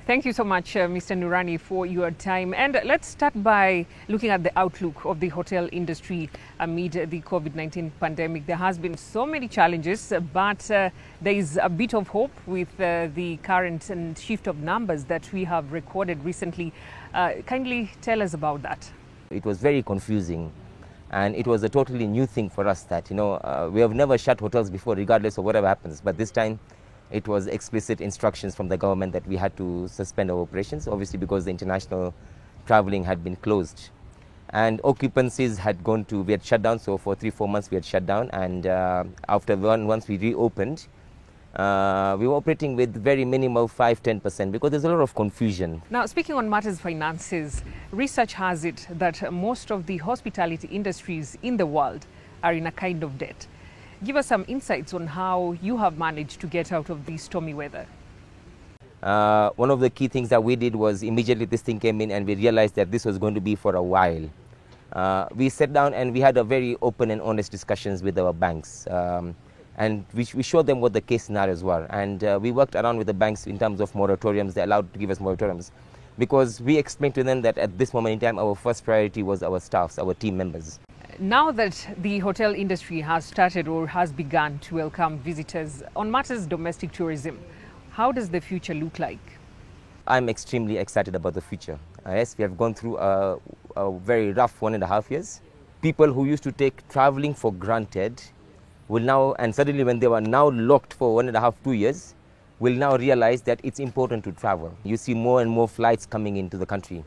Thank you so much, Mr. Noorani, for your time. And let's start by looking at the outlook of the hotel industry amid the COVID-19 pandemic. There has been so many challenges, but there is a bit of hope with the current and shift of numbers that we have recorded recently. Kindly tell us about that. It was very confusing, and it was a totally new thing for us that, we have never shut hotels before, regardless of whatever happens. But this time, it was explicit instructions from the government that we had to suspend our operations, obviously because the international traveling had been closed. And occupancies we had shut down, so for 3-4 months we had shut down. And once we reopened, we were operating with very minimal 5-10% because there's a lot of confusion. Now, speaking on matters finances, research has it that most of the hospitality industries in the world are in a kind of debt. Give us some insights on how you have managed to get out of the stormy weather. One of the key things that we did was immediately this thing came in and we realized that this was going to be for a while. We sat down and we had a very open and honest discussions with our banks. And we showed them what the case scenarios were. And we worked around with the banks in terms of moratoriums. They allowed to give us moratoriums. Because we explained to them that at this moment in time, our first priority was our staffs, our team members. Now that the hotel industry has started or has begun to welcome visitors on matters domestic tourism, how does the future look like? I'm extremely excited about the future. Yes, we have gone through a very rough 1.5 years. People who used to take traveling for granted will now, and suddenly when they were now locked for 1.5-2 years, will now realize that it's important to travel. You see more and more flights coming into the country.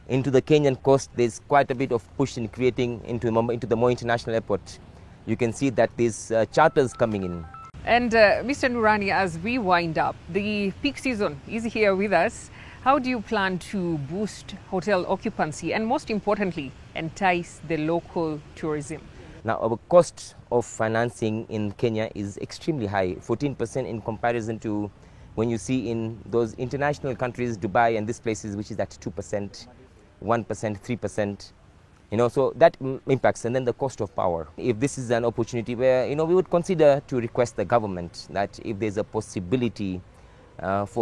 Into the Kenyan coast, there's quite a bit of push in creating into the more international airport. You can see that there's charters coming in. And Mr. Noorani, as we wind up, the peak season is here with us. How do you plan to boost hotel occupancy and, most importantly, entice the local tourism? Now, our cost of financing in Kenya is extremely high, 14% in comparison to when you see in those international countries, Dubai and these places, which is at 2%. 1%, 3%, so that impacts. And then the cost of power. If this is an opportunity where, we would consider to request the government that if there's a possibility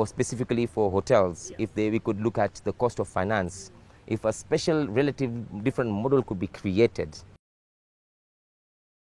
specifically for hotels, we could look at the cost of finance, if a special relative different model could be created